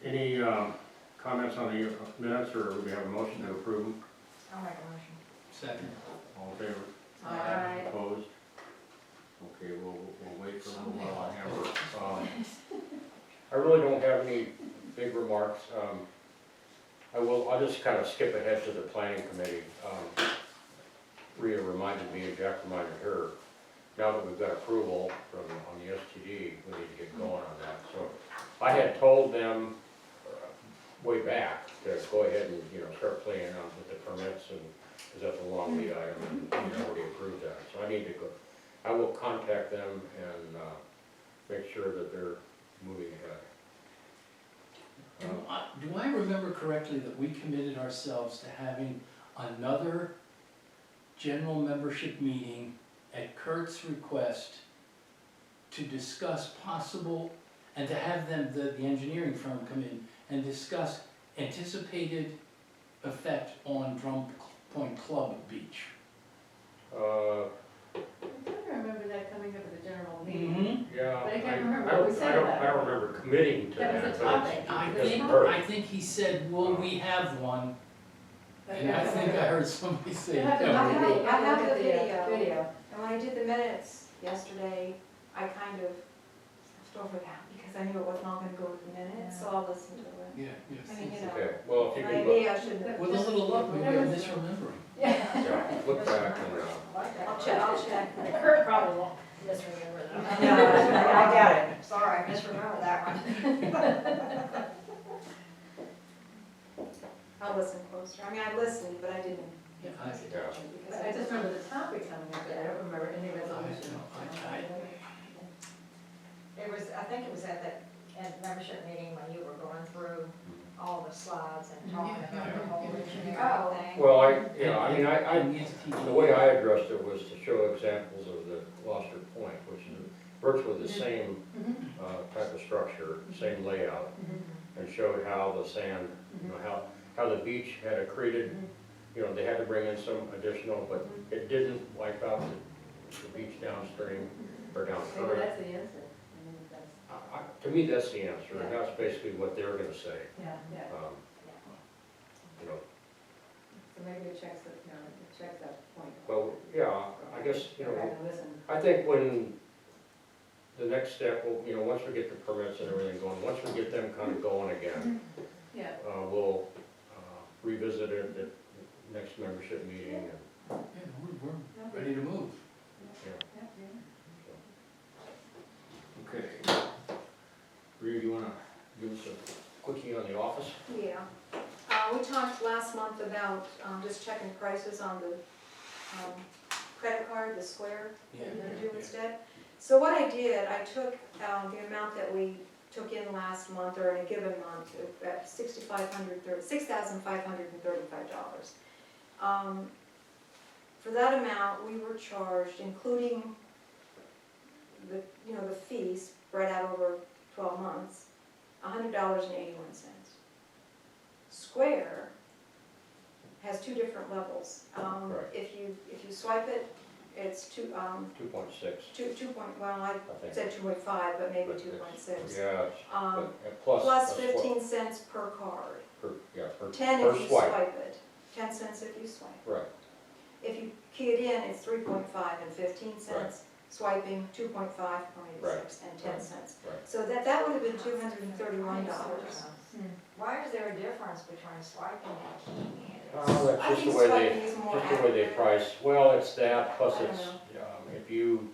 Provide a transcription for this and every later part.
Any comments on the minutes, or we have a motion to approve them? I'll make a motion. Second. All in favor? Aye. Opposed? Okay, we'll wait for a little while on Amber. I really don't have any big remarks. I'll just kind of skip ahead to the planning committee. Rita reminded me, and Jack reminded her, now that we've got approval on the STD, we need to get going on that. So I had told them way back to go ahead and, start playing around with the permits, and, because that's a long lead item, and we already approved that. So I need to go, I will contact them and make sure that they're moving ahead. Do I remember correctly that we committed ourselves to having another general membership meeting at Kurt's request to discuss possible, and to have them, the engineering firm come in and discuss anticipated effect on Drum Point Club Beach? I remember that coming up at the general meeting. Mm-hmm. Yeah. But I can't remember I what we don't- said about it. I don't remember committing to That that. was a but topic. it's- I think he said, will we have one? And I think I heard somebody say, You have to yeah, look we at will. the- I have look at the video. video. And when I did the minutes yesterday, I kind of skipped over that because I knew it wasn't all gonna go with the minutes, so I'll listen to it. Yeah, yes. I mean, Okay, well, if you can look, Maybe I shouldn't. With a little luck, maybe I'm misremembering. yeah, look back and, I'll check. Kurt probably won't misremember that. No, I got it. Sorry, I misremembered that one. I'll listen closer. I mean, I listened, but I didn't Yeah, pay attention But because I just remember the topic coming up, but I don't remember any resolution. It was, I think it was at that membership meeting when you were going through all the slides and talking about the whole engineering Oh. thing. well, I mean, And the entity- the way I addressed it was to show examples of the Gloucester Point, which is virtually the same type of structure, same layout, and showed how the sand, how the beach had accreted. They had to bring in some additional, but it didn't wipe out the beach downstream or down Maybe current. that's the answer. I mean, that's, To me, that's the answer, and that's basically what they're gonna say. yeah. You know, So maybe it checks that, it checks that point. well, yeah, I guess, Go back and listen. I think when the next step, will, once we get the permits and everything going, once we get them kind of going again, Yeah. we'll revisit it at the next membership meeting and, Yeah, we're ready to move. yeah. Yeah. Okay. Rita, do you wanna give us a quickie on the office? Yeah. We talked last month about just checking prices on the credit card, the Square, Yeah, that we're yeah, doing yeah. instead. So what I did, I took the amount that we took in last month, or in a given month, at $6,535. For that amount, we were charged, including the fee spread out over 12 months, $100.81. Square has two different levels. Right. If you swipe it, it's 2.6, well, I I think. said 2.5, but maybe But it's- 2.6. Yeah, Um, plus. Plus that's what- 15 cents per card. Per 10 per if you swipe. swipe it. 10 cents if you swipe. Right, If you key it in, it's 3.5 and 15 cents. Swiping, 2.5, 0.86, and 10 cents. right. So that would have been $231. Why is there a difference between swiping and keying it? Oh, I that's just think the way swiping they, is more just the way they accurate. price. Well, it's that, plus I don't it's, if you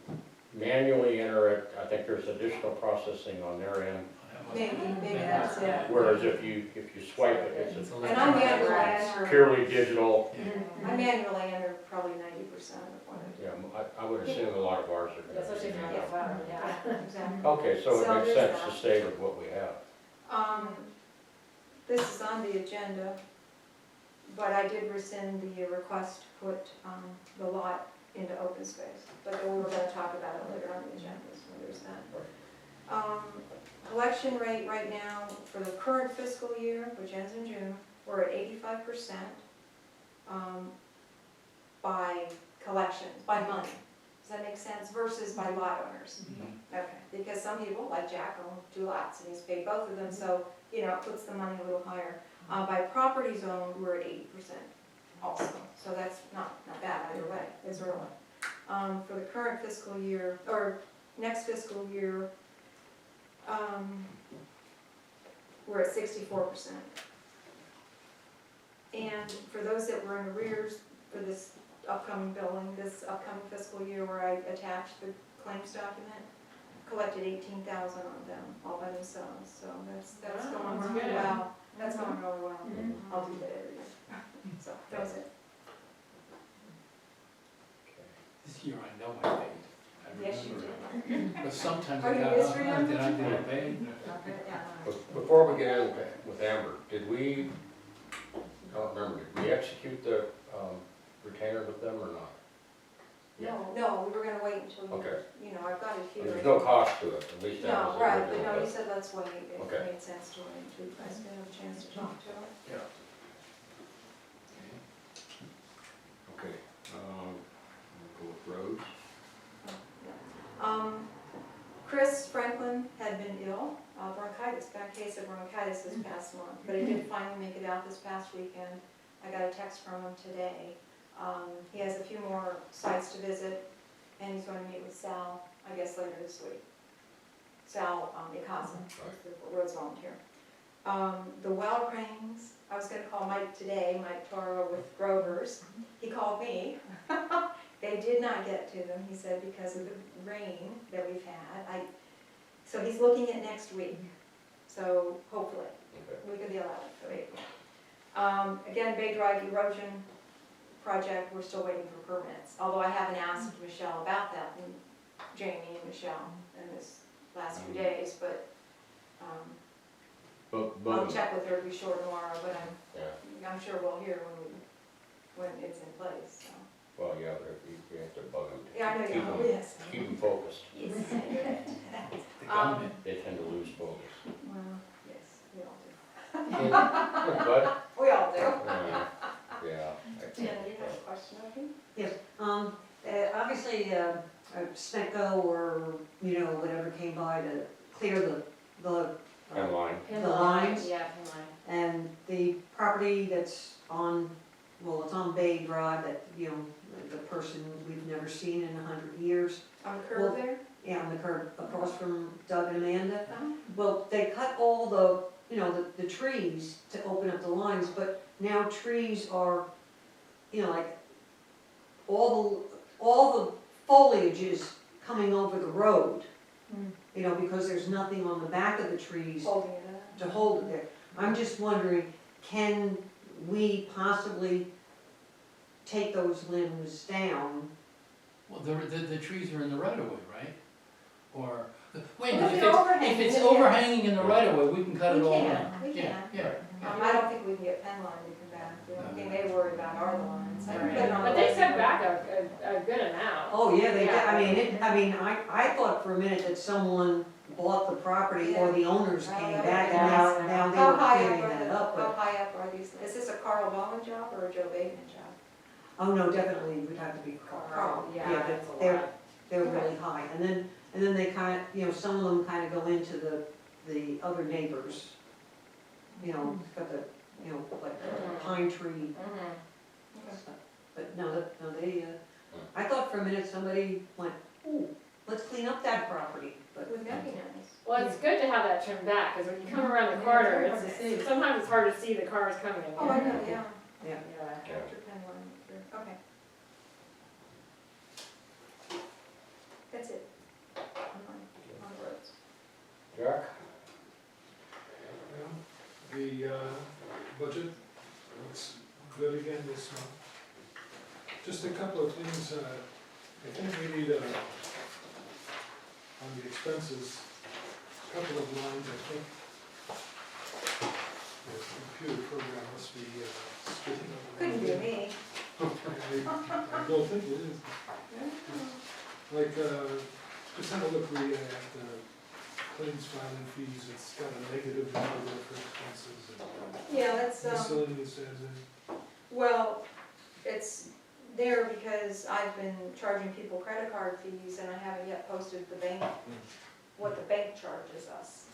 manually enter it, I think there's additional processing on their end. Maybe that's it. Whereas if you swipe it, it's And I manually enter, purely digital. I manually enter probably 90% of what I Yeah, I would assume a lot of ours are. That's what she's gonna not be that far, yeah. do. Exactly. Okay, so it So makes there's sense to that. stay with what we have. This is on the agenda, but I did rescind the request to put the lot into open space. But we were gonna talk about it later on the agenda, so there's that. Collection rate right now for the current fiscal year, which ends in June, we're at 85% by collections, by money. Does that make sense? Versus by lot owners. Okay, because some people, like Jack, own 2 lots and he's paid both of them, so, you know, it puts the money a little higher. By properties owned, we're at 80% also, so that's not bad either way, it's early. For the current fiscal year, or next fiscal year, we're at 64%. And for those that were in arrears for this upcoming billing, this upcoming fiscal year where I attached the claims document, collected 18,000 on them, all by themselves, so that's Wow, going that's really good. well. That's going really well. Mhm. I'll do that every year. So, that was it. This year I know I paid. I Yes, you remember. did. But sometimes Oh, I you got, misremembered? did I pay? Before we get in with Amber, did we, I don't remember, did we execute the retainer with them or not? No, we were gonna wait until Okay. you know, I've got it here. There's no cost to it, at least that was No, the right, but original, no, you but- said let's wait, it Okay. made sense to wait until you guys can have a chance to talk to it. Yeah. Okay, we'll go with roads. Chris Franklin had been ill, bronchitis, bad case of bronchitis this past month, but he did finally make it out this past weekend. I got a text from him today. He has a few more sites to visit, and he's going to meet with Sal, I guess later this week. Sal Icasa, the roads volunteer. The well cranes, I was gonna call Mike today, Mike Toro with Grover's. He called me. They did not get to them, he said, because of the rain that we've had. So he's looking at next week, so hopefully, Okay. week of the 11th of April. Again, Bay Drive erosion project, we're still waiting for permits, although I haven't asked Michelle about that, and Jamie and Michelle in this last few days, but I'll check with her, be sure tomorrow, but Yeah, I'm sure we'll hear when it's in place, so. well, yeah, but if you have to bug them. Yeah, I know you Keep know, them- yes. Keep them focused, Yes. The government. they tend to lose focus. Well, yes, we all do. But, We all do. yeah. Jen, you have a question, I think? Yes, obviously, Smecco or, you know, whatever came by to clear the And line, The lines? Yeah, pin line. and the property that's on, well, it's on Bay Drive that, you know, the person we've never seen in 100 years, On the curve there? yeah, on the curb across from Doug and Amanda. Uh-huh. Well, they cut all the, you know, the trees to open up the lines, but now trees are, you know, like, all the foliage is coming over the road, you know, because there's nothing on the back of the trees Holding it up. to hold it there. I'm just wondering, can we possibly take those limbs down? Well, the trees are in the right of way, right? Or, wait, Well, if if they're overhanging, if it's then yes. overhanging in the right of way, we can cut it We all can, down. we Yeah, can. yeah. I don't think we can get pen line to come back, the only thing they worry about are the lines. I can put it on But the they website. set back a good amount. Oh, yeah, they did, Yeah. I mean, I thought for a minute that someone bought the property or the owners Well, came that back would and be now, nice. now they How were high clearing up that are up, the, how but, high up are these, is this a Carl Bowman job or a Joe Bateman job? oh, no, definitely it would have to be Carl, Yeah, Yeah, that's a they're- lot. They're Okay. really high, and then they kind of, you know, some of them kind of go into the other neighbors. You know, it's got the, you know, like pine tree Mhm. stuff, but no, they, I thought for a minute somebody went, ooh, let's clean up that property, but. Would that be nice? Well, it's good to have that trimmed back, because when you come around the Yeah, corner, it's hard to see. sometimes it's hard to see the cars coming in. Oh, I know, yeah. Yeah. Yeah. After pen line, sure. Okay. That's it. On the roads. Jack? The budget looks good again this month. Just a couple of things, I think we need, on the expenses, a couple of lines, I think. The computer program must be spitting up. Couldn't be me. I don't think it is. Like, just have a look at the claims filing fees, it's got a negative number for expenses and Yeah, that's, miscellaneous as in. well, it's there because I've been charging people credit card fees and I haven't yet posted the bank, what the bank charges us.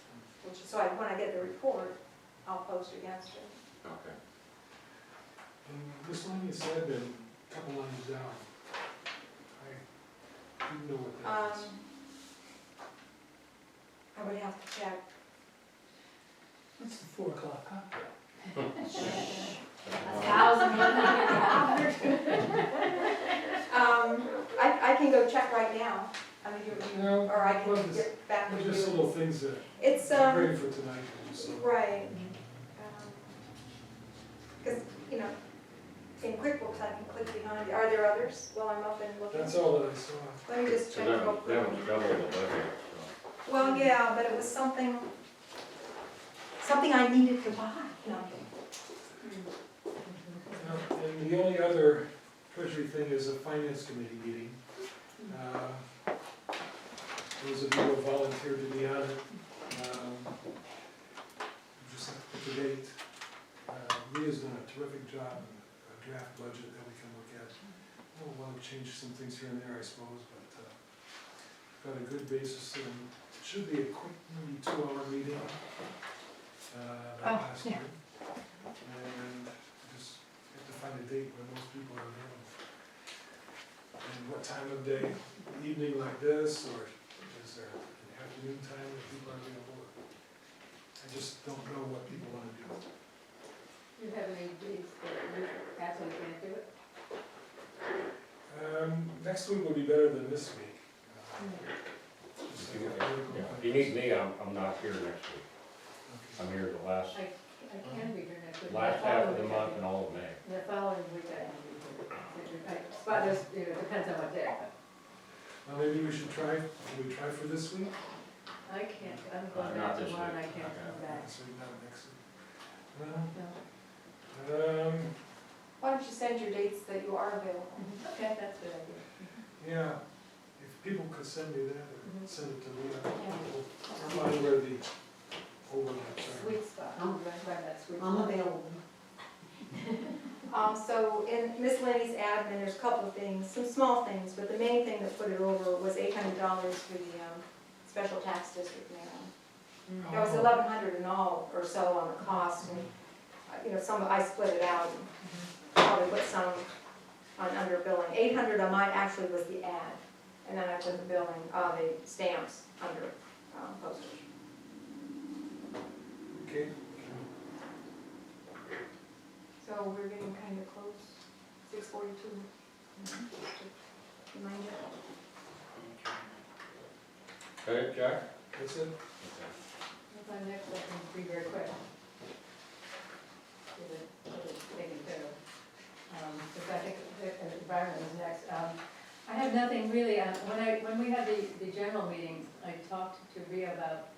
Which is, so when I get the report, I'll post against it. Okay. And miscellaneous admin, a couple lines down. I didn't know what that is. I would have to check. It's the 4 o'clock cocktail. 1,000, 100. I can go check right now. I mean, No, or I can well, it's- get back with Just you. little things that, It's, I'm ready for tonight, so. right. Because, you know, in QuickBooks, I can click behind. Are there others while I'm up and looking? That's all that I saw. Let me just check real That quick. was double the budget, so. Well, yeah, but it was something I needed to buy. No. And the only other treasury thing is a finance committee meeting. Those of you who have volunteered to be on it, just have to pick a date. Leah's done a terrific job in a draft budget that we can look at. We'll want to change some things here and there, I suppose, but got a good basis, and it should be a quick, maybe 2-hour meeting. That last yeah. night. And just have to find a date when most people are available. And what time of day, evening like this, or is there an afternoon time that people are available? I just don't know what people want to do. You have any dates that you absolutely can't do it? Next week will be better than this week. If you need me, I'm not here next week. I'm here the last I can be here next week. half of the month and all of May. The following week I can be here. But it depends on what day. Well, maybe we should try, can we try for this week? I can't, I'm going Not back this tomorrow and I week. can't come back. This week, not next week. Well, No. Why don't you send your dates that you are available? Okay, that's a good idea. yeah, if people could send me that, or send it to me, Yeah. I'll find where the overlaps are. Sweet spot, I'm right by that sweet I'm spot. available. So in miscellaneous admin, there's a couple of things, some small things, but the main thing that put it over was $800 for the special tax district mailing. That was 1,100 in all or so on the cost, and, you know, I split it out, and probably put some on under billing. 800 of mine actually was the ad, and then I put the billing, the stamps under postage. Okay. So we're getting kind of close, 6:42. Remind you. Okay, Jack? That's it? What's our next one, be very quick. Get it taken care of. Because I think the environment is next. I have nothing really, when we had the general meeting, I talked to Rhea about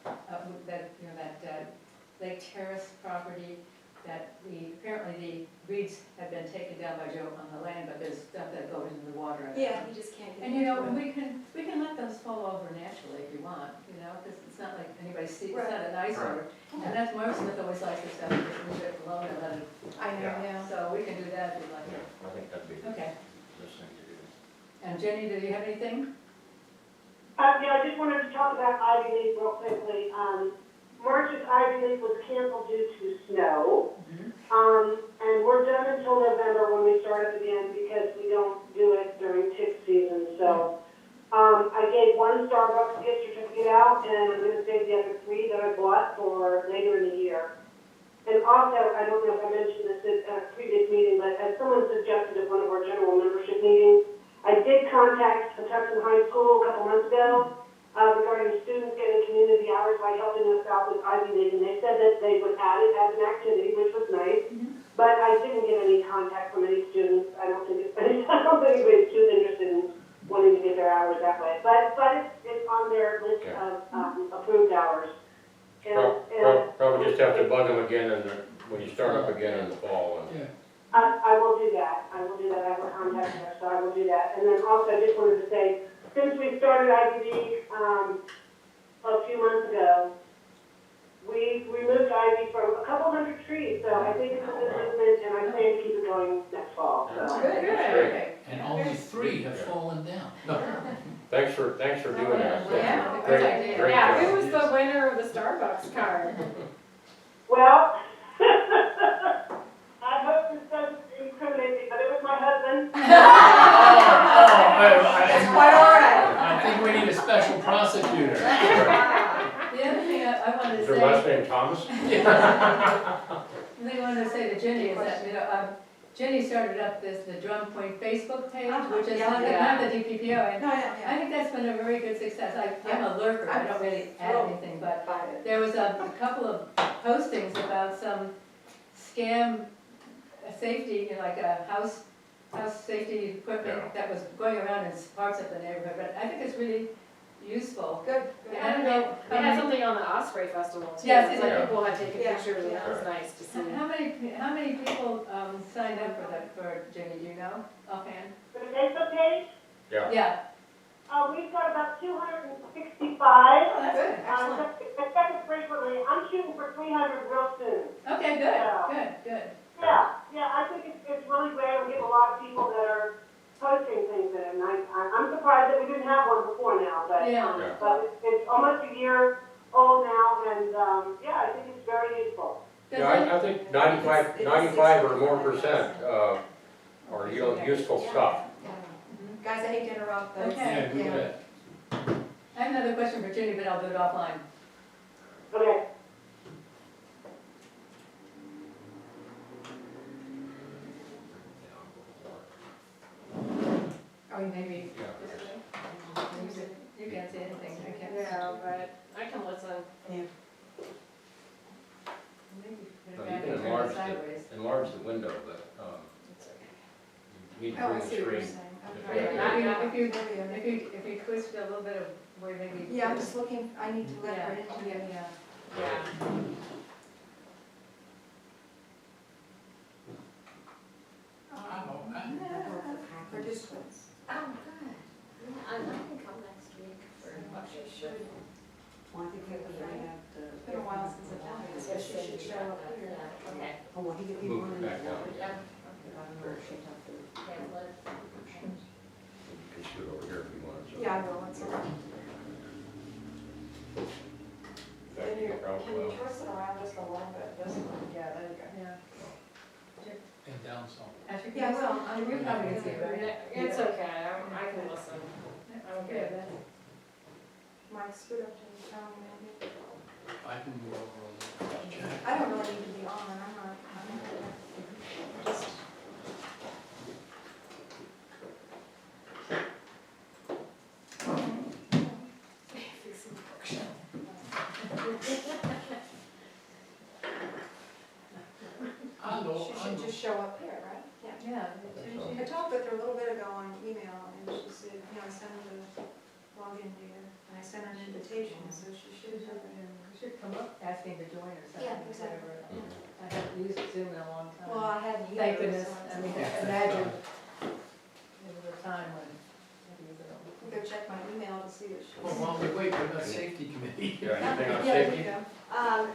that, you know, that Lake Terrace property, that apparently the reeds have been taken down by Joe on the land, but there's stuff that goes into the water. Yeah, you just can't get. And you know, and we can let those fall over naturally if you want, you know, because it's not like anybody sees, it's not an eyesore. And that's Mark Smith always likes to stuff, just leave it alone and let it, I know, Yeah. yeah. so we can do that if you like. I think that'd be the Okay, best thing to do. and Jenny, do you have anything? Yeah, I just wanted to talk about Ivy League real quickly. March's Ivy League was canceled due to snow. And we're done until November when we start up again because we don't do it during tick season. So, I gave one Starbucks gift certificate out and I'm gonna save the other 3 that I bought for later in the year. And also, I don't know if I mentioned this at a previous meeting, but as someone suggested at one of our general membership meetings, I did contact Patuxent High School a couple months ago regarding students getting community hours by helping us out with Ivy League, and they said that they would add it as an activity, which was nice. But I didn't get any contact from any students. I don't think anybody's too interested in wanting to get their hours that way. But it's on their list of approved hours. Probably just have to bug them again when you start up again in the fall. Yeah. I will do that. I will do that. I have a contact there, so I will do that. And then also, I just wanted to say, since we started Ivy a few months ago, we removed ivy from a couple hundred trees, so I think it's a good movement, and I plan to keep it going next fall, so. Good, okay. And tree have fallen down. No. Thanks for doing that. Yeah. Great, Good idea. great Yeah, job. who was the winner of the Starbucks card? Well, I hope this doesn't incriminate me, but it was my husband. That's quite all right. I think we need a special prosecutor. The other thing I wanted Is to your say. last name Thomas? The thing I wanted to say to Jenny is that, Jenny started up the Drum Point Facebook page, which is not the DPPOA. No, yeah, I think that's been a very good success. I'm a lurker, I don't really add anything, but there was a couple of postings about some scam safety, like a house safety equipment that was going around in parts of the neighborhood, but I think it's really useful. Good. And I don't know. They had something on the Osprey Festival too. Yes, It's it like did. people had taken Yeah. pictures and that was nice to see. How many people signed up for Jenny, do you know, offhand? For the Facebook page, Yeah. Yeah. we've got about 265. Oh, that's good. I check it frequently. I'm shooting for 300 real soon. Okay, good. Yeah, I think it's really great. We get a lot of people that are posting things in it, and I'm surprised that we didn't have one before now, but, Yeah. Yeah. but it's almost a year old now, and, yeah, I think it's very useful. Yeah, I think 95 or more percent, are, useful stuff. Guys, I hate to interrupt, but. Okay. Yeah, go ahead. I have another question for Jenny, but I'll do it offline. Okay. Oh, maybe. Yeah. You can't say anything, I can't. Yeah, but I can listen. Maybe No, back you and can turn it sideways. enlarge the window, but, It's okay. you need to Oh, I bring the see what you're screen. saying. If Okay. you twist it a little bit of where maybe. Yeah, I'm just looking, I need to let Yeah, her into it. yeah. Yeah. Participants. Oh, good. Yeah, I can come next week for what she should. Well, I think we have It's been a while since I've done it, so she should show up here. Yeah, okay. Oh, I think if you Move wanted. it back down. Yeah. I don't know if she'd have to. Yeah, Liz. You can shoot over here if you want. so- Yeah, I will, it's okay. Back to your house, well. twist it around just a little bit, this one? Yeah, there you go. Yeah. And down some. Ashley, Yeah, can you- well, you probably can see it, right? It's okay, I can listen. I'm good. Mike, scoot up to the town, maybe. I can move over a little. Jack. I don't really need to be on, I'm just. Hello, She should just show up here, right? Yeah. Yeah. I talked with her a little bit ago on email, and she said, I sent her the login here, and I sent her an invitation, so she should have it. You should come up asking to join or something, Yeah, exactly. whatever. I haven't used Zoom in a long time. Well, I hadn't either. Thank goodness, so I mean, imagine, there was a time when I had to use it all. I'll go check my email to see what she. Well, while we wait, what about safety committee? Yeah, anything on Yeah, safety? there you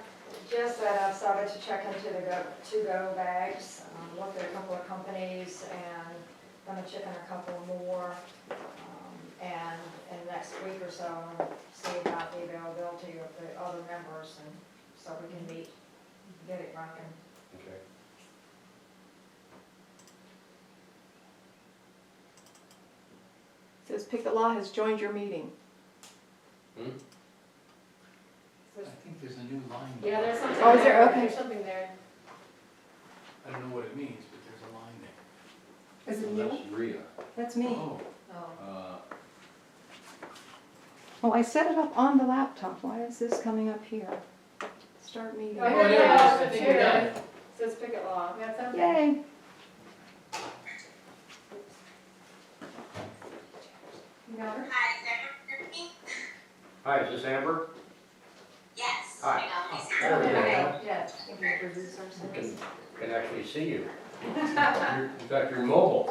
Just that I've started to check into the to-go bags, looked at a couple of companies and gonna check in a couple more. And in the next week or so, see about the availability of the other members and so we can meet, get it rocking. Okay. Says Picket Law has joined your meeting. Hmm? I think there's a new line there. Yeah, there's something Oh, is there? there, Okay. there's something there. I don't know what it means, but there's a line there. Is it Well, you? that's Rhea. That's me. Oh, Oh, Well, I set it up on the laptop. Why is this coming up here? Start meeting. Oh, here there it it is. is, I it's think we got here. it. It says Picket Law. that's okay. Yay. You got her? Hi, is everyone hearing me? Hi, is this Amber? Yes. Hi. Hang on, let me see. There we go. Yes. Can actually see you. You've got your mobile.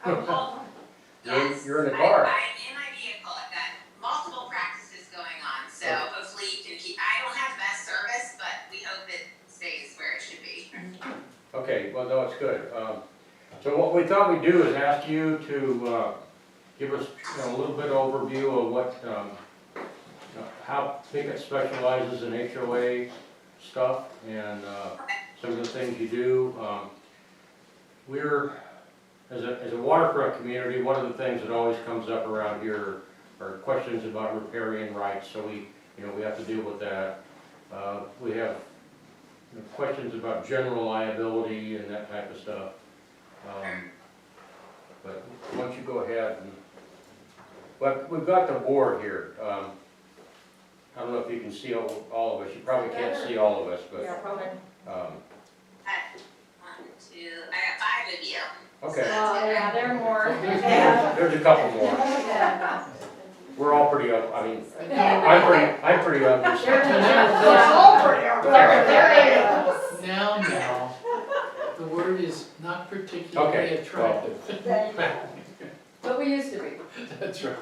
Oh, yes. You're in the car. I'm in my vehicle. I've got multiple practices going on, so hopefully you can keep, I don't have the best service, but we hope it stays where it should be. Okay, well, no, it's good. So what we thought we'd do is ask you to give us, a little bit of overview of what, how Pickett specializes in HOA stuff and some of the things you do. We're, as a waterfront community, one of the things that always comes up around here are questions about riparian rights, so we have to deal with that. We have questions about general liability and that type of stuff. But why don't you go ahead and, but we've got the board here. I don't know if you can see all of us, you probably can't see all of us, but, Yeah, probably. um, One, two, I got 5 of you. okay. Yeah, there are more. There's a couple more. Yeah. We're all pretty up, I mean, I'm pretty up. They're all pretty up there. Now, the word is not particularly Okay, attractive. But we used to be, That's right.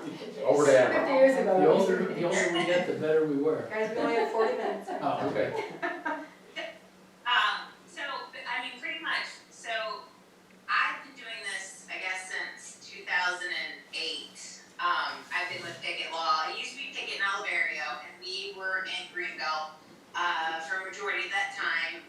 Over to 50 Amber. years ago. The older we get, the better we were. Guys, we only have 40 minutes. Oh, okay. So, I mean, pretty much, so I've been doing this, I guess, since 2008. I've been with Pickett Law. It used to be Pickett and Oliverio, and we were in Greenbelt, for a majority of that time.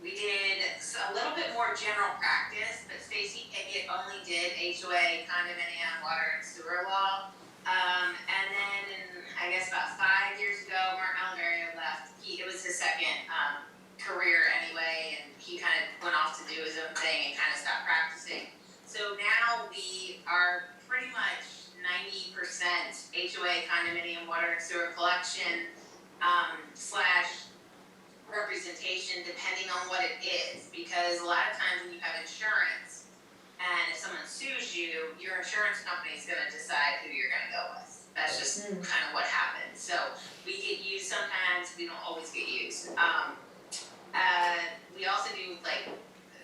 We did a little bit more general practice, but Stacy Pickett only did HOA, condominium, water and sewer law. And then I guess about 5 years ago, Martin Oliverio left. It was his second career anyway, and he kind of went off to do his own thing and kind of stopped practicing. So now we are pretty much 90% HOA, condominium, water and sewer collection, slash representation, depending on what it is, because a lot of times when you have insurance and if someone sues you, your insurance company is going to decide who you're going to go with. That's just kind of what happens. So we get used sometimes, we don't always get used. We also do, like,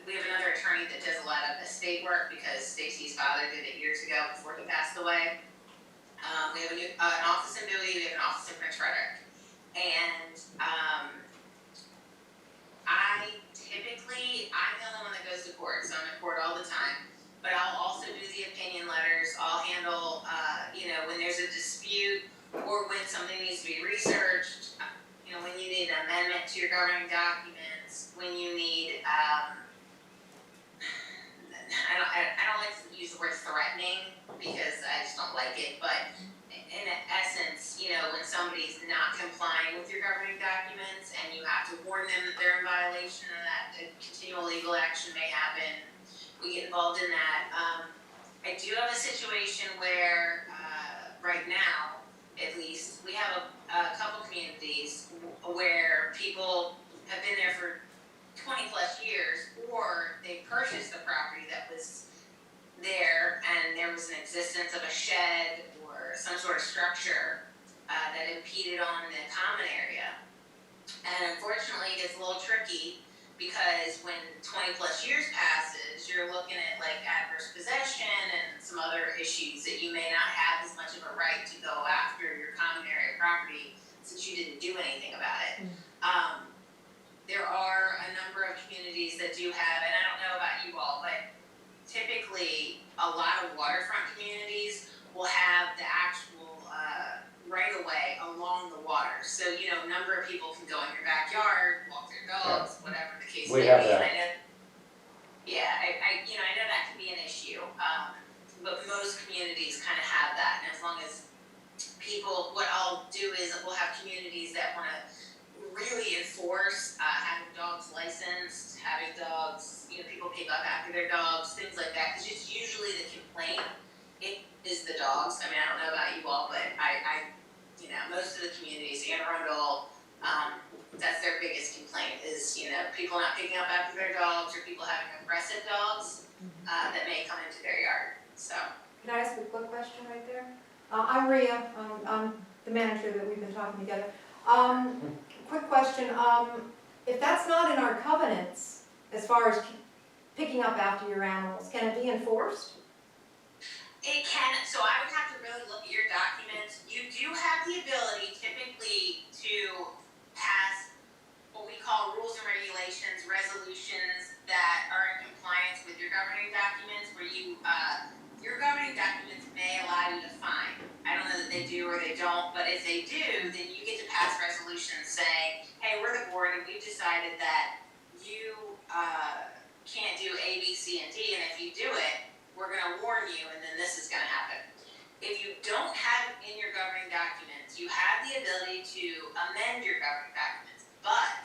we have another attorney that does a lot of estate work because Stacy's father did it years ago before he passed away. We have an office in Bowie, we have an office in Prince Frederick. And I'm the only one that goes to court, so I'm in court all the time. But I'll also do the opinion letters. I'll handle, when there's a dispute or when something needs to be researched. When you need an amendment to your governing documents, when you need, I don't like to use the word threatening because I just don't like it. But in essence, when somebody's not complying with your governing documents and you have to warn them that they're in violation and that a continual legal action may happen, we get involved in that. I do have a situation where, right now, at least, we have a couple communities where people have been there for 20 plus years, or they purchased the property that was there and there was an existence of a shed or some sort of structure that impeded on the common area. And unfortunately, it gets a little tricky because when 20 plus years passes, you're looking at like adverse possession and some other issues that you may not have as much of a right to go after your common area property since you didn't do anything about it. There are a number of communities that do have, and I don't know about you all, but typically a lot of waterfront communities will have the actual right of way along the water. So, a number of people can go in your backyard, walk their dogs, whatever the case may be. have that. And I know that can be an issue. But most communities kind of have that. And as long as people, what I'll do is we'll have communities that want to really enforce having dogs licensed, having dogs, people pick up after their dogs, things like that. Because it's usually the complaint is the dogs. I mean, I don't know about you all, but I most of the communities, Anne Arundel, that's their biggest complaint is, people not picking up after their dogs or people having aggressive dogs that may come into their yard. So. Can I ask a quick question right there? I'm Rhea, I'm the manager that we've been talking together. Quick question, if that's not in our covenants, as far as picking up after your animals, can it be enforced? It can, so I would have to really look at your documents. You do have the ability typically to pass what we call rules and regulations, resolutions that are in saying, hey, we're the board and we've decided that you, can't do A, B, C, and D, and if you do it, we're gonna warn you, and then this is gonna happen. If you don't have it in your governing documents, you have the ability to amend your governing documents, but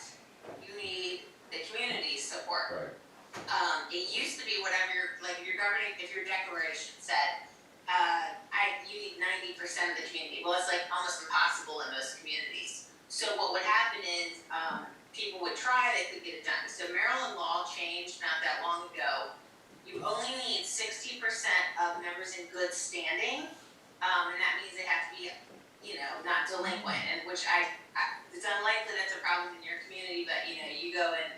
you need the community's support. Right. It used to be whatever your, like, if your declaration said, you need 90% of the community. Well, it's like almost impossible in most communities. So what would happen is, people would try, they could get it done. So Maryland law changed not that long ago. You only need 60% of members in good standing, and that means they have to be, not delinquent, and which it's unlikely that's a problem in your community, but, you go in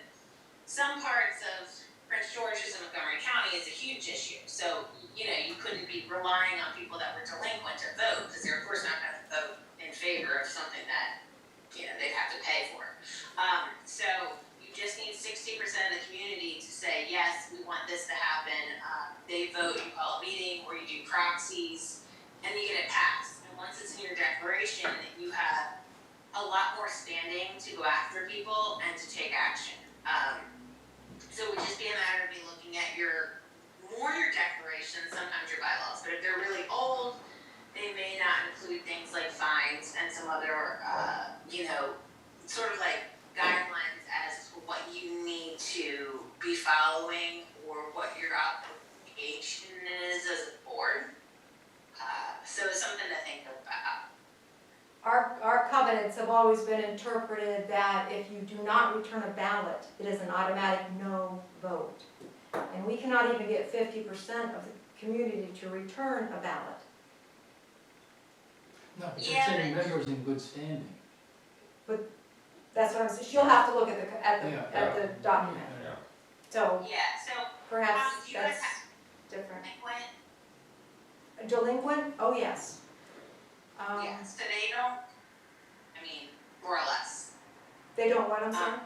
some parts of Prince George's and Montgomery County is a huge issue. So, you couldn't be relying on people that were delinquent to vote, because they're of course not gonna vote in favor of something that, they'd have to pay for. So you just need 60% of the community to say, yes, we want this to happen. They vote, you call a meeting, or you do proxies, and you get it passed. And once it's in your declaration, you have a lot more standing to go after people and to take action. So it would just be a matter of me looking at your declarations, sometimes your bylaws, but if they're really old, they may not include things like fines and some other, sort of like guidelines as to what you need to be following or what your obligation is as a board. So it's something to think about. Our covenants have always been interpreted that if you do not return a ballot, it is an automatic no vote. And we cannot even get 50% of the community to return a ballot. No, but Yeah, you're saying but- members in good standing. That's what I'm saying, she'll have to look at the Yeah. the document. Yeah. So Yeah, so, perhaps do you guys that's have different. delinquent? Delinquent? Oh, yes. Yeah, so they don't, more or less. They don't what, I'm sorry?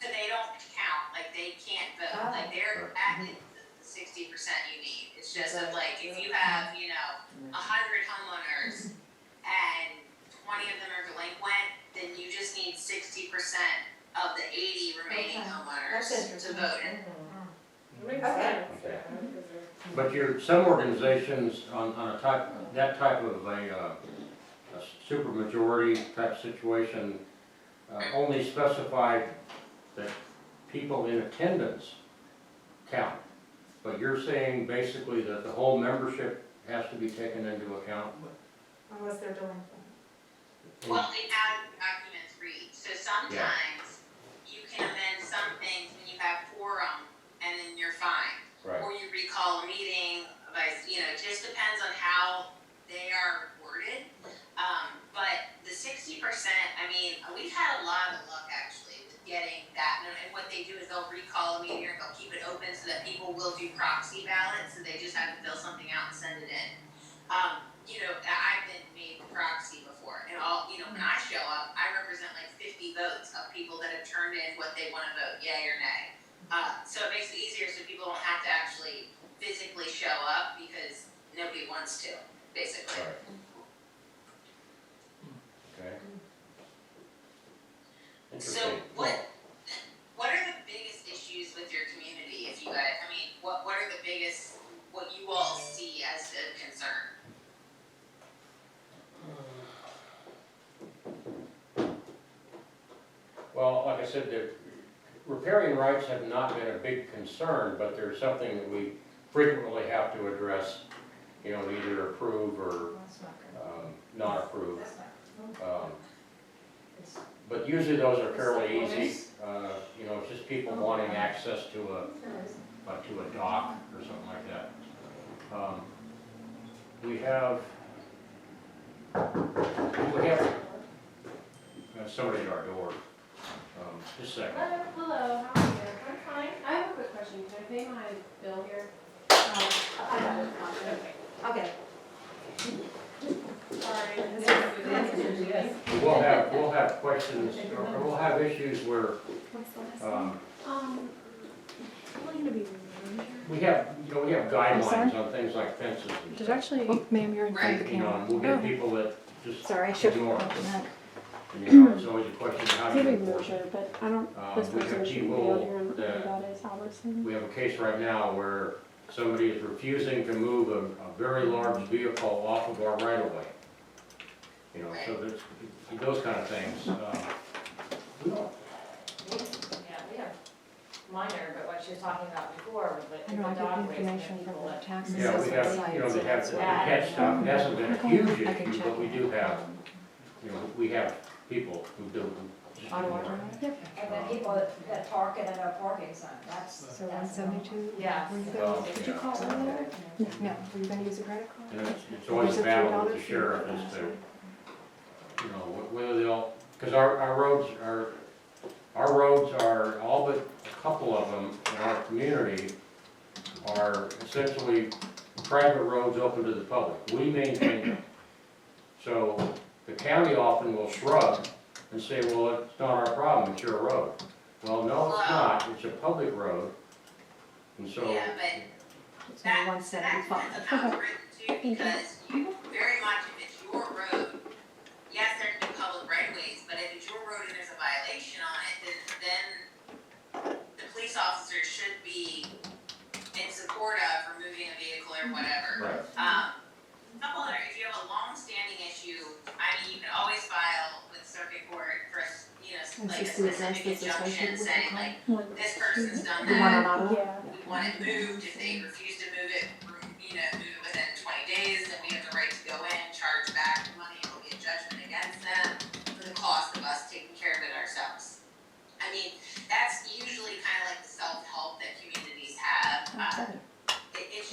So they don't count, like they can't vote, Oh. like they're at the 60% you need. It's just that like, if you have, 100 homeowners and 20 of them are delinquent, then you just need 60% of the 80 remaining Okay. homeowners That's to interesting. vote. And Makes Okay. sense. But some organizations on that type of a supermajority type situation, only specify that people in attendance count. But you're saying basically that the whole membership has to be taken into account? Unless they're delinquent. well, they have documents read, so sometimes you can amend some things when you have quorum and then you're fine. Right. Or you recall a meeting, it just depends on how they are worded. But the 60%, we've had a lot of luck actually with getting that, and what they do is they'll recall a meeting or they'll keep it open so that people will do proxy ballots, so they just have to fill something out and send it in. I've been made the proxy before, and when I show up, I represent like 50 votes of people that have turned in what they wanna vote, yay or nay. So it makes it easier so people don't have to actually physically show up because nobody wants to, basically. Right. Okay. So Interesting. what are the biggest issues with your community, if you guys, what are the biggest, what you all see as a concern? Well, like I said, the riparian rights have not been a big concern, but there's something that we frequently have to address, either approve or That's not good. not approve. That's not good. But usually those are fairly easy, it's just people wanting access to a dock or something like that. We have somebody at our door. Just a second. Hello, how are you? I'm fine. I have a quick question. Can I pay my bill here? I got it. Okay. Okay. Sorry. We'll have questions, or we'll have issues where, What's the last name? Um, Probably gonna be Ranger. we have guidelines on things like fences and There's stuff. actually, ma'am, you're in front of the And camera. we'll get people that just Sorry, I should have ignore it. opened that. And, you know, it's always a question of how do you Maybe enforce merger, it. but I don't, this We have person shouldn't be people out here and worry that- about it, is Albertson. We have a case right now where somebody is refusing to move a very large vehicle off of our right of way. You know, so there's those kind of things. We don't, Yeah, we have minor, but what she was talking about before with I the know, I dog get waste and information the from people the that. tax yeah, we have, assessment you know, site, they so have that's the why. pet stuff. It hasn't been a Okay. huge I can issue, check but we it. do have, you know, we have people who do. Auto drive? Yep. And then people that park at a no parking sign, that's. So 172? Yeah. Were you Well, gonna, did you yeah. call earlier? No, were you gonna use a credit And card? it's always a battle with the sheriff as to, you know, whether they'll, because our roads are, all but a couple of them in our community are essentially private roads open to the public. We maintain them. So the county often will shrug and say, well, it's not our problem, it's your road. Well, no, it's not, it's a public road. And so, Yeah, but It's only that depends on 175. how it's written too, because you, very much if it's your road, yes, there can be public right of ways, but if it's your road and there's a violation on it, then the police officer should be in support of removing a vehicle or whatever. right, Couple other, if you have a long-standing issue, I mean, you can always file with circuit court for, you know, Is like a this the address specific that's associated injunction with the saying car? like, this person's done The one on that, Ottawa? Yeah. we want it moved, if they refuse to move it, you know, move it within 20 days, then we have the right to go in, charge back the money, and there'll be a judgment against them for the cost of us taking care of it ourselves. I mean, that's usually kind of like the self-help that communities have. It's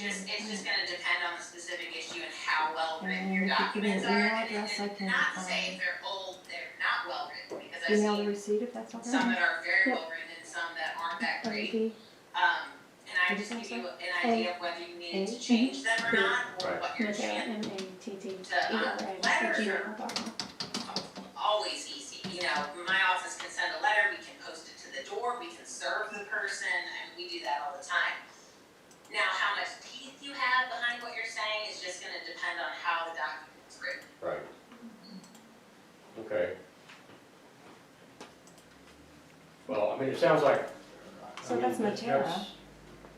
just gonna depend on the specific issue and how well written your And if you give me documents an are. email And address, I can, not to say if they're old, they're not well written, because I've email the seen receipt if that's okay. some that are very Yep. well written and some that aren't that That would great. be, And I What just did give you you an idea of whether you needed to A? change them or Mhm. not, or Right. what your Matera, chance. MATTERA@gmail.com. Always easy, you know, my office can send a letter, we can post it to the door, we can serve the person, and we do that all the time. Now, how much teeth you have behind what you're saying is just gonna depend on how the document's written. right. Okay. Well, I mean, it sounds like. So I mean, that's Matera.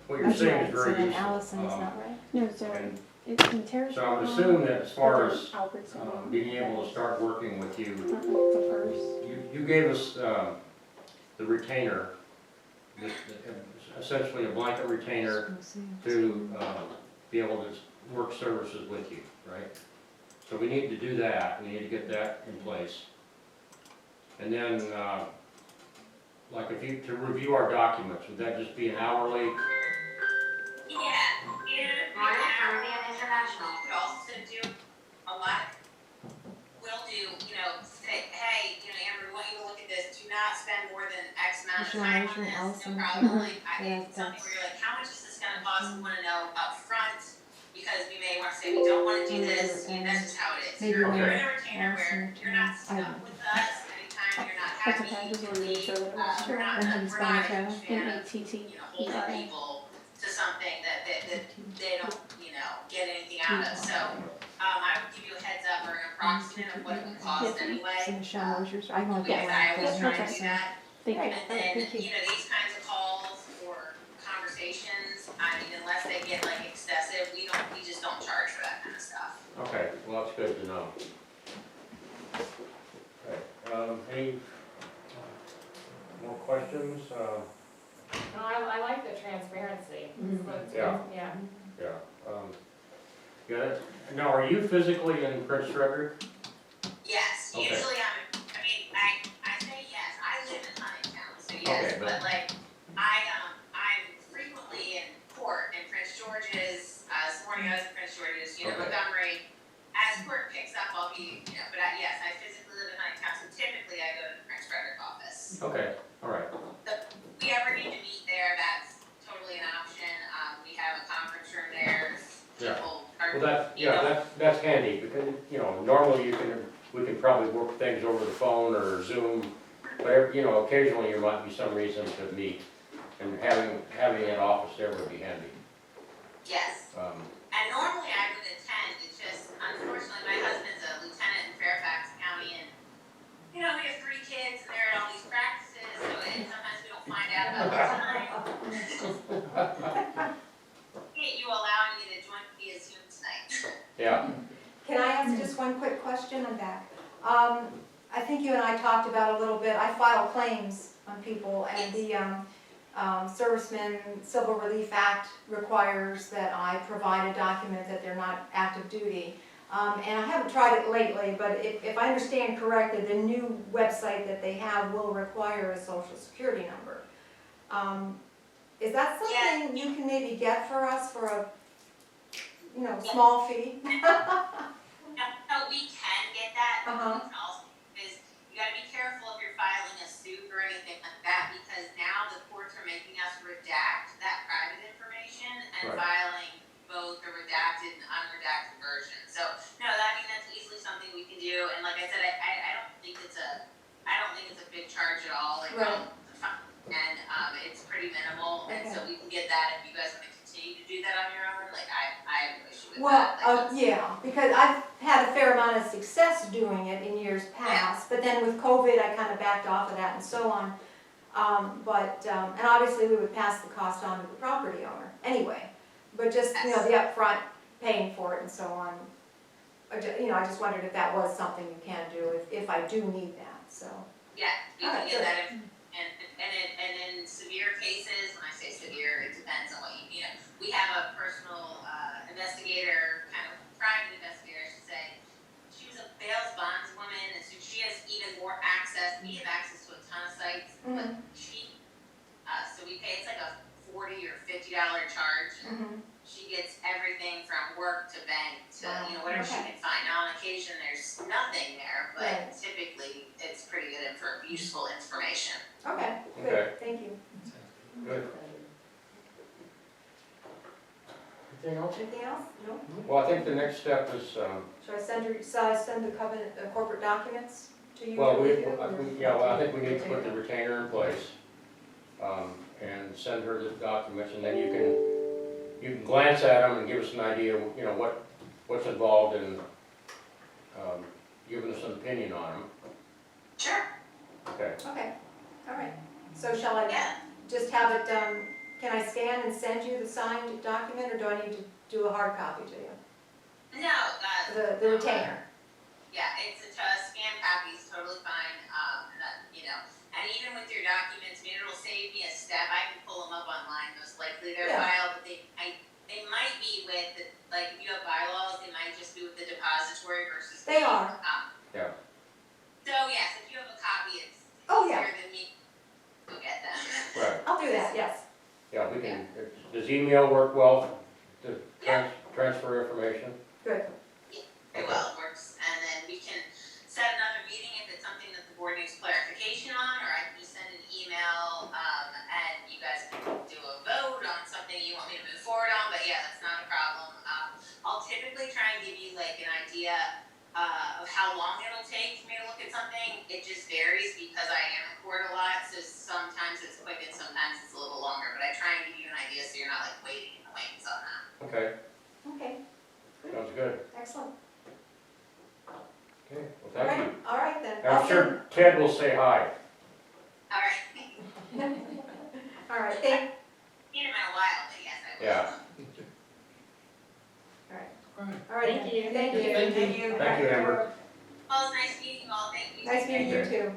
What you're that's saying right, is so very then useful. Allison is not right? No, so And it's Matera's. so I would assume that as far as Albertson. being able to start working with you, The first. you gave us the retainer, essentially a blanket retainer to be able to work services with you, right? So we need to do that, we need to get that in place. And then, like if you, to review our documents, would that just be an hourly? Yeah, Royal Caribbean International. We could also do a lot, we'll do, you know, say, hey, you know, Amber, we want you to look at this, do not spend more than X amount of National time on Measurement, this, Allison, no problem. mhm. Like, I Yeah, think something that's- where you're like, how much is this gonna cost, we wanna know upfront, because we may wanna say, we don't wanna do this, you know, that's just how it is. Maybe You're when in a retainer where you're not stuck with us anytime you're not That's happy, okay, I just you wanted to leave. make sure that it was We're not, And how do you we're spell not a Matera? huge fan of, MATTERA. you know, holding people to something that they don't, you know, get anything out of, so, I would give you a heads up or an approximate of what it would cost Yes. anyway. So Michelle Mosier's, I won't Because get I one. always for try her, to do so- that, Thank you. and then, thank you. you know, these kinds of calls or conversations, I mean, unless they get like excessive, we just don't charge for that kind of stuff. Okay, well, that's good to know. Okay, any more questions? No, I like the transparency. Yeah. Yeah. Yeah, now, are you physically in Prince Frederick? Yes, Okay. usually I say yes, I live in Huntingtown, so yes, Okay, but- but like, I'm frequently in court in Prince George's, this morning I was in Prince George's, you know, Okay. Montgomery. As court picks up, I'll be, you know, but yes, I physically live in Huntingtown, so typically I go to the Prince Frederick office. Okay, all right, If we ever need to meet there, that's totally an option, we have a conference room there, Yeah. people are. well, that's handy, because, you know, normally we can probably work things over the phone or Zoom, but, you know, occasionally there might be some reason to meet, and having an office there would be handy. Yes. And normally I would attend, it's just, unfortunately, my husband's a lieutenant in Fairfax County, and, you know, we I talked about a little bit, I file claims on people, and the Servicemen Civil Relief Act requires that I provide a document that they're not active duty. And I haven't tried it lately, but if I understand correctly, the new website that they have will require a social security number. Is that something you can maybe get for us for a, small fee? No, we can get that, but Uh-huh. we can also, is, you gotta be careful if you're filing a suit or anything like that, because now the courts are making us redact that private information and Right. filing both the redacted and unredacted version. So, no, that's easily something we can do, and like I said, I don't think it's a big charge at all, like, Right. and, it's pretty minimal, and so we can get that if you guys wanna continue to do that on your own, like, I have no issue with Well, that. Like, yeah, because I've had a fair amount of success doing it in years past, but then with COVID, I kind of backed off of that and so on. And obviously, we would pass the cost on to the property owner anyway, but just, the upfront paying for it and so on. I just wondered if that was something you can do, if I do need that, so. Yeah, you can Alright, get good. that, and in severe cases, when I say severe, it depends on what you know, we have a personal, investigator, kind of private investigator, I should say. She was a bail bondswoman, and so she has even more access, we have access to a ton of sites, but so we pay, it's like a $40 or $50 charge, and she gets everything from work to bank to, whatever she can find. Now, on occasion, there's nothing there, but typically, it's pretty good useful information. Okay, Okay. good, thank you. Good. Anything else? Anything else? No? Well, I think the next step is, Should I send the covenant, corporate documents to you? well, to I review? think we need to put the retainer in place, and send her the documents, and then you can glance at them and give us an idea, what's involved in, giving us an opinion on them. Sure. Okay. Okay, all right. So shall I Yeah. just have it, can I scan and send you the signed document, or do I need to do a hard copy to you? No, The retainer? Yeah, it's a scan copy is totally fine, and even with your documents, maybe it'll save me a step, I can pull them up online, most likely they're filed, but they might be with, like, if you have bylaws, they might just be with the depository versus. They are. Yeah. So, yes, if you have a copy, it's Oh, easier yeah. than me to get them. Right. I'll do that, yes. Yeah, we can, does email work well to transfer information? Good. Very well, it works, and then we can set another meeting if it's something that the board needs clarification on, or I can just send an email, and you guys can do a vote on something you want me to move forward on, but yeah, that's not a problem. I'll typically try and give you like an idea, of how long it'll take for me to look at something. It just varies because I am in court a lot, so sometimes it's quick and sometimes it's a little longer, but I try and give you an idea so you're not like waiting in the wings on that. Okay, Okay, sounds good. excellent. Okay, well, thank you. All right then. I'm sure Ted will say hi. Alright. All right, thank, Seen him in a while, but yes, I will. Yeah. all right. Thank you. Thank you. Thank you. Thank you, Amber. Well, it's nice meeting you all, thank you. Nice meeting you Okay. too.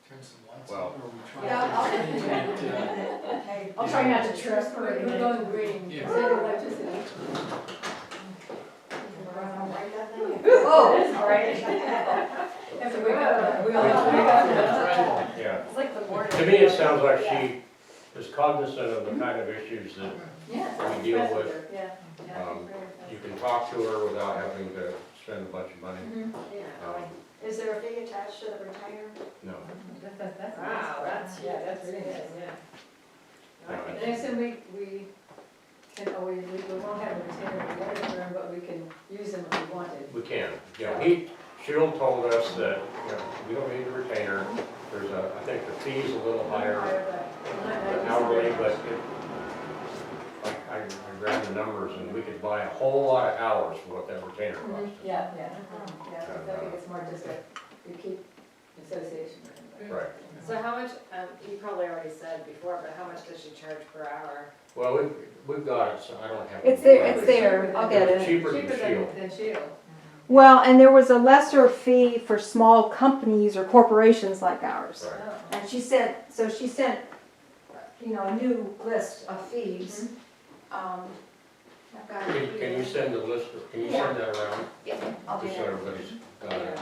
Turn some lights Well. on, or are we trying Yeah, I'll- to continue to, Okay. I'll try not to trip or We're anything. going green, Yeah. save electricity. Oh, All right. Have to wake up, we all have to wake up. Yeah. It's like the morning. To me, it sounds like she is cognizant of the kind of issues that Yes. we deal with. Yeah, yeah. Um, You can talk to her without having to spend a bunch of money. Mhm. Is there a fee attached to the retainer? No. That's. Wow, that's really nice, yeah. No, And it's- then we can, we won't have a retainer in the other firm, but we can use them if we wanted. We can, Cheryl told us that, we don't need a retainer. There's I think the fee's a little higher than hourly, but I read the numbers and we could buy a whole lot of hours for what that retainer costs. Yeah, I think it's more just a, we keep association with them. Right. So how much, you probably already said before, but how much does she charge per hour? Well, we've got it, so I don't have. It's there, it's there, I'll get It's it. cheaper than Cheaper Shield. than Shield. Well, and there was a lesser fee for small companies or corporations like ours. Right. Oh. And she sent, a new list of fees. I've got it Can you here. send the list, can you send that around? Yeah, I'll do Just so that. everybody's got it.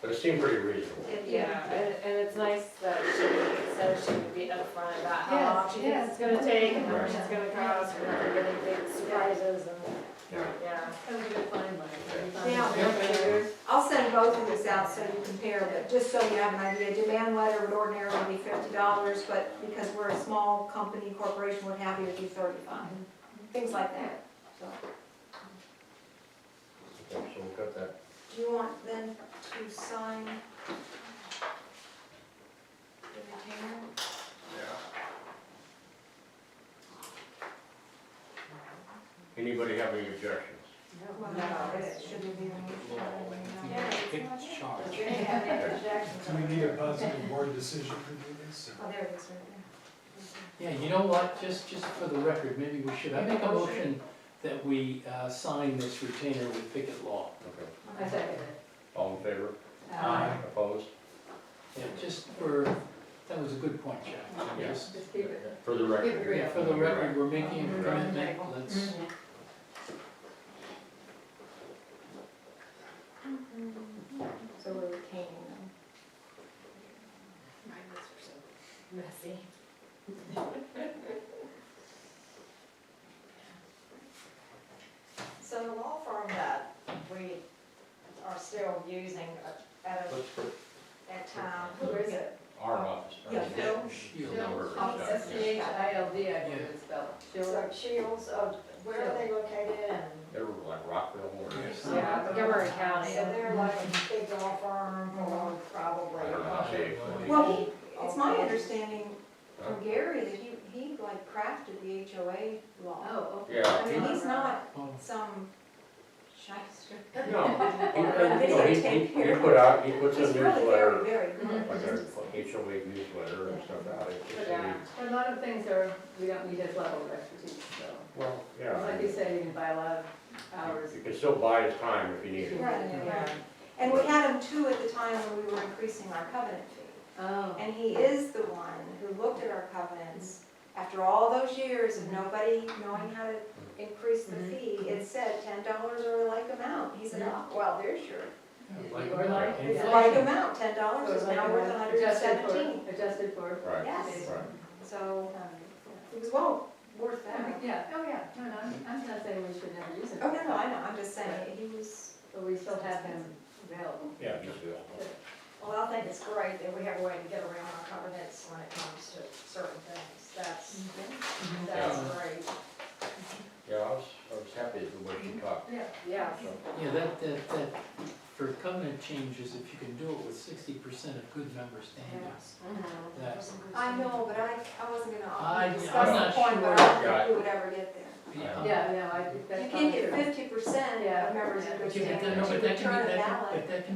But it seemed pretty reasonable. Yeah, and it's nice that she said she would be upfront about how Yes, long she thinks yes. it's gonna take and how much it's gonna cost, we're not gonna get any big surprises and, Yeah. yeah. That was a good find, Mike. Good find. Yeah, I'll send both of these out so you compare, but just so you have an idea, demand letter would ordinarily be $50, but because we're a small company, corporation, what have you, it'd be $35. Things like that, so. Okay, so we've got that. Do you want then to sign the retainer? Anybody have any objections? Well, it shouldn't be an issue. It's charged. If any have any objections, Do we need a positive board decision to do this? or- Oh, there it is, right there. Yeah, you know what, just for the record, maybe we should, I make a motion that we sign this retainer with Pickett Law. Okay. I second it. All in favor? Aye. Opposed? Yeah, just for, that was a good point, Jack. Yeah. Just- Just keep it. For the record. Keep it Yeah, for the record, we're making a Right. commitment, let's, So we're retaining them. my notes are so messy. So the law firm that we are still using at Let's put town, who is it? our office. Yeah, Phil. shield. Number of Shield, stuff, yeah. S-C-H-I-L-D, I believe it's spelled. So Shield. Shields, where are they located and? They were like Rockville or Yes. Yeah, Montgomery County, Yeah. so they're like a big law firm, or probably. I don't know, say, Well, it's my understanding from Gary that he like crafted the HOA law. Oh, okay. Yeah. I mean, he's not Oh, some shyster. No, he put out, he puts a He's really newsletter, very good. like a HOA newsletter and stuff out. It's just Yeah. really- A lot of things are, we don't need his level of expertise, so. Well, yeah. Like you said, you can buy a lot of hours. You can still buy his time if you need it. Right, right. And we had him too at the time when we were increasing our covenant fee. Oh. And he is the one who looked at our covenants, after all those years of nobody knowing how to increase the fee, it said $10 or a like amount. He said, oh, well, there's your like- Or like- it's inflation. like amount, $10 is Like now worth Adjusted for, $117. adjusted for. Right, Yes. right. So it was well worth that. Yeah, oh yeah, no, no, I'm not saying we should never use it. Oh, no, I know, I'm just saying, he was, But we still have him available. Yeah, just do it. Well, I think it's great that we have a way to get around our covenants when it comes to certain things. That's Yeah. great. Yeah, I was happy with the way she talked. Yeah. Yeah. Yeah, that, for covenant changes, if you can do it with 60% of good member standings, that, I know, but I wasn't I'm gonna discuss the not point, but I sure. don't think we would ever get there. yeah. Yeah, no, I think that's You probably can true. get 50% Yeah. of members in good Yeah, but standing no, to but that can return a be, ballot. but that can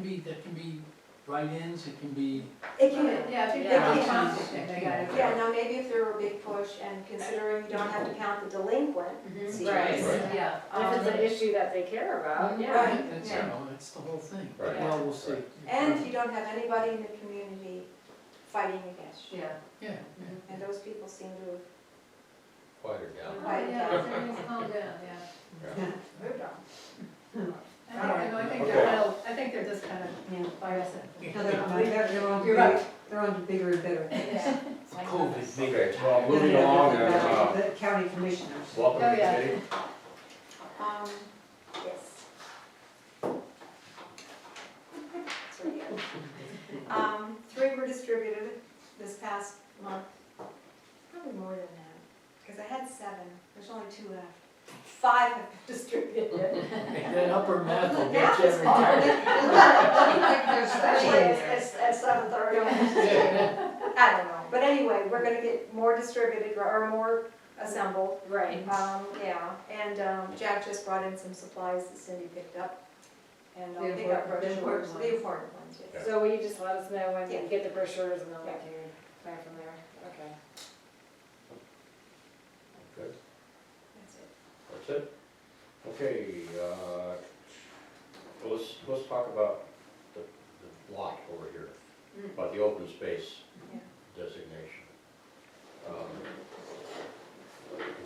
be write-ins, it can be, It can, Yeah, if you Yeah. think it's they gotta. yeah, now maybe if there were a big push and considering you don't have to count the delinquent CDs. Right. Yeah. If it's an issue that they care about, yeah. Right. that's, Yeah. that's the whole thing. Right. Well, we'll see. And if you don't have anybody in the community fighting against you. Yeah. Yeah, yeah. And those people seem to have, Quiet her down. Oh, yeah, everything's calmed down, yeah. Yeah. Moved on. I think Okay. they're, well, I think they're just kind of Yeah. biased. No, they're on, You're right. they're on to bigger and better. Yeah. COVID made Okay, it. well, moving along, and, The county commissioners. welcome to Oh, the yeah. committee. yes. That's pretty good. 3 were distributed this past month, probably more than that, because I had 7, there's only 2 left. 5 have been distributed. That upper math will get Math you is every hard. time. Especially it's at 7:30. I don't know, but anyway, we're gonna get more distributed, or more assembled. Right. Yeah, and Jack just brought in some supplies that Cindy picked up. and The I'll pick up important- the brochures, important the ones. important ones, yes. So will you just let us know when Yeah. you get the brochures and then we Yeah. can plan from there? Okay. Good, That's it. that's it? Okay, well, let's talk about the lot over here, about the open space Yeah. designation.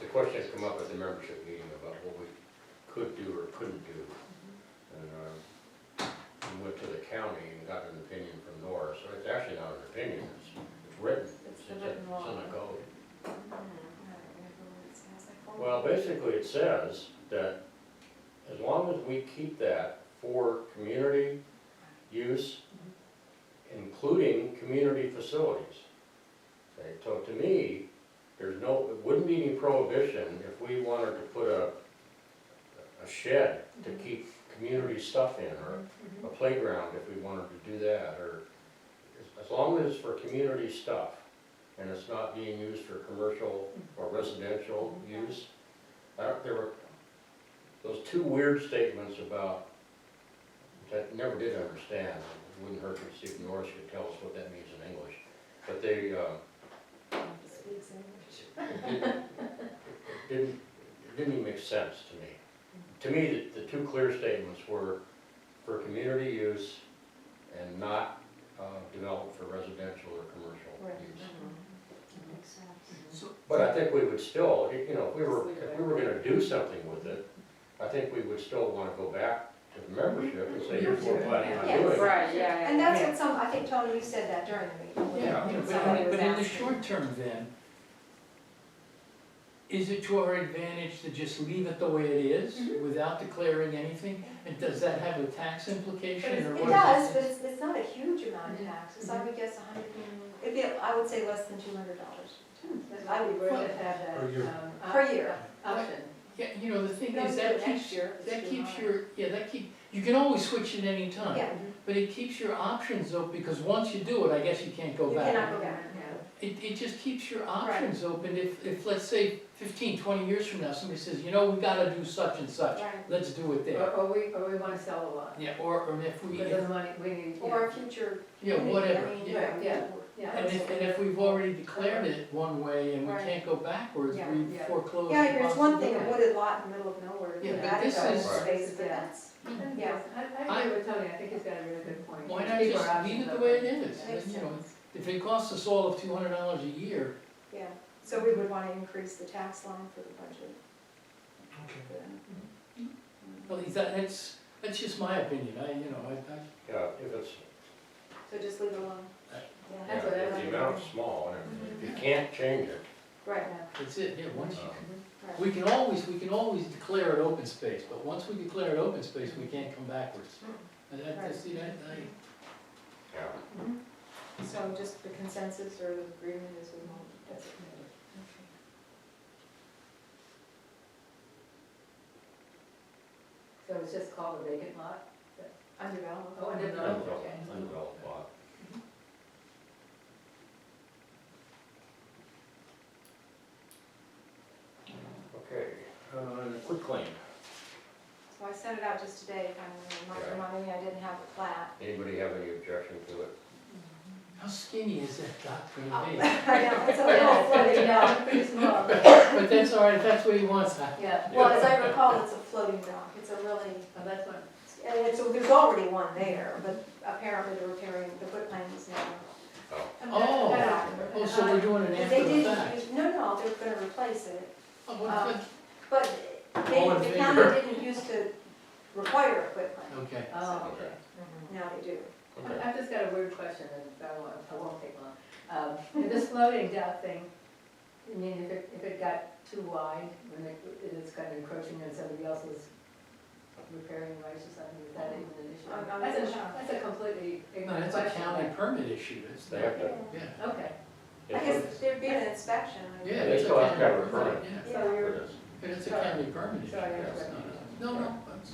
The question has come up at the membership meeting about what we could do or couldn't do. And we went to the county and got an opinion from Nora, so it's actually not an opinion, it's written. It's the in- written law. It's in the code. I don't remember what it says. I forwarded Well, it. basically it says that as long as we keep that for community use, including community facilities. Okay, so to me, there's no, it wouldn't be any prohibition if we wanted to put a shed to keep community stuff in, or a playground if we wanted to do that, or as long as it's for community stuff and it's not being used for commercial or residential use. There were those two weird statements about, which I never did understand, it wouldn't hurt to see if Norris could tell us what that means in English, but they, Speaks English. it didn't even make sense to me. To me, the two clear statements were for community use and not developed for residential or commercial Right. use. Makes sense. But I think we would still, you know, if we were gonna do something with it, I think we would still wanna go back to the membership and say, here's what we're planning on Yes. doing. Right, yeah. And that's what I think, Tony, you said that during the meeting. Yeah, Somebody was but in the asking. short term then, is it to our advantage to just leave it the way it is without declaring anything? And does that have a tax implication or It what? does, but it's not a huge amount of taxes, I would guess I would say less than $200. I would really have that, Per year. Per year. option. Yeah, you know, the thing Don't is, do that it next keeps, year, it's that too keeps high. you can always switch at any time. Yeah, But it keeps your options open, because once you do it, I guess you can't go you back. cannot go back. It just keeps your options open. If, let's say, 15, 20 years from now, somebody says, you know, we gotta do such and such, Right. let's do it there. Or we wanna sell a lot. Yeah, or if we, Because of the money, we need, Or a future. yeah, community, whatever, I mean, yeah. yeah. And if we've already declared it one way and we Right. can't go backwards, Yeah. we Yeah. foreclose. Yeah, the there's one thing, a possibility. wooded lot in the middle of nowhere, Yeah, but that is this open is- space, but Yeah. that's, Yeah, I agree with Tony, I think he's got a really good point. Why not Keep our just leave options it the way it open. is? Makes And, you know, sense. if it costs us all of $200 a year, yeah. So we would wanna increase the tax line for the budget Okay. for that. well, that's just my opinion. I Yeah, if it's, So just leave it alone. Right. Yeah. yeah, That's what I if like the to amount's small, and if you can't change it, Right, that's it, yeah, once you, right. we can always declare it open space, but once we declare it open space, we can't come backwards. And see, yeah. So just the consensus or the agreement is we won't designate it. So it's just called a vacant lot? Undeveloped. Oh, undeveloped, okay. Undeveloped lot. Okay, quick claim. So I sent it out just today, kind of reminding me I didn't have a plat. Anybody have any objection to it? how skinny is that dock gonna be? I know, it's a little floating dock. Pretty small. But that's all right, if that's what he wants, Yeah, Well, as I recall, it's a floating dock, it's a really, oh, that's one. and there's already one there, but apparently they're repairing, the foot plane is now. Oh, so we're doing it They after the didn't fact. use, no, they're gonna replace it, Oh, what good. but All in the favor? county didn't used to require a foot plane, Okay. Oh, okay. now they do. Okay. I've just got a weird question, and I won't take long. This floating dock thing, I mean, if it got too wide, when it's kind of encroaching on somebody else's repairing rights or something, is that even an issue? I'm not sure. That's a completely No, ignorant that's a question. county permit issue, it's, They have to, yeah. Okay, I guess there'd be an inspection. I Yeah, They it's a still have to have a county permit. Yeah, so for you're, this. it's a county permit issue. Sorry, I That's interrupted not a- No, that's,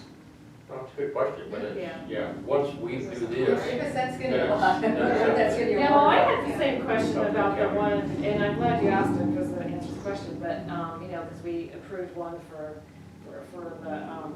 No, it's a good question, but it's, Yeah. yeah, once we do this, because that's gonna be a That's- lot. that's- That's gonna be a Yeah, well, I lot. had the same question Okay, about the yeah. one, and I'm glad you asked it because it answers the question, but, you know, because we approved one for the,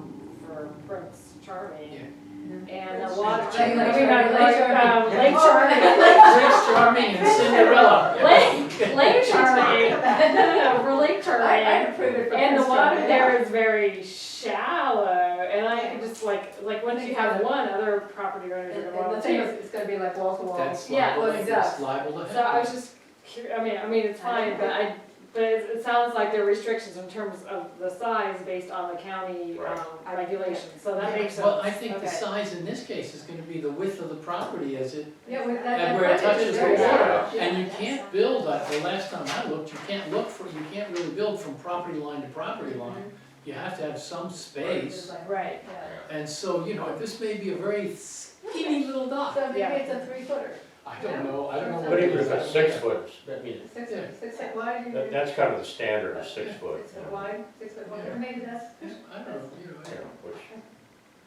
for Prince Charming. And a lot of, Lake- we Lake have Charming. Lake Charming. Prince Charming and Cinderella. Lake Charming, no, for Lake I Charming. approve it for And the Prince water Charming. there is very shallow, and I could just like once you have one, other property owners are And gonna the want thing to is, too. it's gonna be like wall to wall. That's Yeah, liable, well, it that's does. liable to happen. So I was just curious, I mean, it's fine, but it sounds like there are restrictions in terms of the size based on the county, Right. regulations, so that makes sense. Well, I think the Okay. size in this case is gonna be the width of the property as it, Yeah, with that. and where it frontage touches is the very water. large. And you can't build, the last time I looked, you can't really build from property line to property line. You have to have some It's space. like- Right. Yeah. And so, this may be a very skinny little dot. So maybe Yeah. it's a 3-footer. I don't know, I don't know. But what it even if is. it's 6 foot, that means, Six Yeah. foot wide, you mean? that's kind of the standard of 6 foot. 6 foot wide, 6 foot wide, Yeah. maybe that's. I don't know, Yeah, which,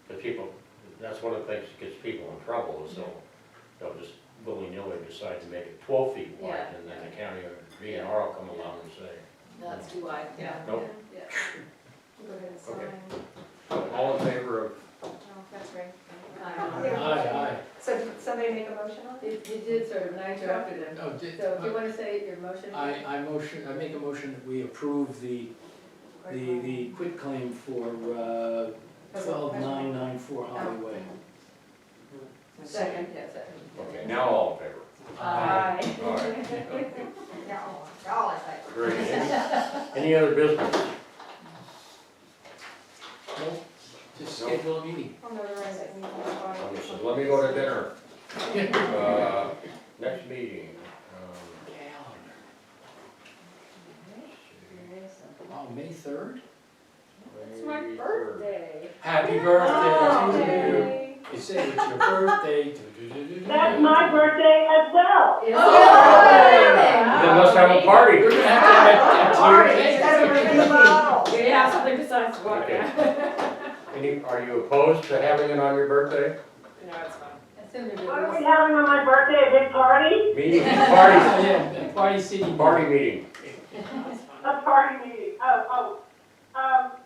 the people, that's one of the things that gets people in trouble, is they'll just willy-nilly decide to make it 12 feet wide, Yeah. Mm-hmm. and then the county or VNR will come along and say, That's too wide. Yeah. Nope. Yeah. Go ahead and sign. Okay. all in favor of, Oh, that's right. Aye, So did somebody make a motion on it? He did sort of, and I interrupted him. Oh, So if you wanna say your motion. I make a motion that we approve the quit claim for, 12994 Hollywood. Second, yeah, second. okay, now all in favor. Aye. All right, Yeah, all I say. great. Any other business? Nope, just schedule a meeting. I'll notarize it and you So can. let me go to dinner. Next meeting, Oh, May 3rd? It's my May 3rd. birthday. Happy Oh, birthday to you. Yay. You say it's your birthday. That's my birthday as well. It's Then let's have a party. We're gonna have to have Party, a that's what we're gonna do. We have something besides water. Okay. Are you opposed to having it on your birthday? No, it's fine. Assume you're What are we good. having on my birthday, a big party? Meeting, party, Yeah, party city. party meeting. It's fine. A party meeting,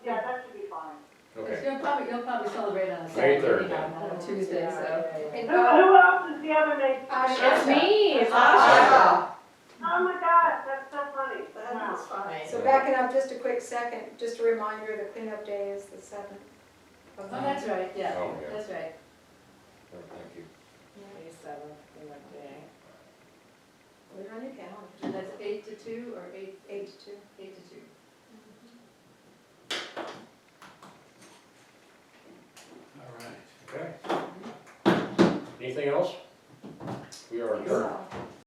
yeah, that should be fine. Okay. You'll probably celebrate on a May Saturday, 3rd, anyhow, not on Tuesday, so. And, Who else is the other name? It's me, it's Ah, Oh my God, that's so funny. Wow. that's fine. So backing up just a quick second, just a reminder, the cleanup day is the 7th. Oh, that's right, yeah, Oh, yeah. that's right. Oh, thank you. May 7th, cleanup day. Put it on your calendar. And that's 8 to 2 or 8 8 to 2. to 2? All right. Okay. Anything else? We are adjourned. So,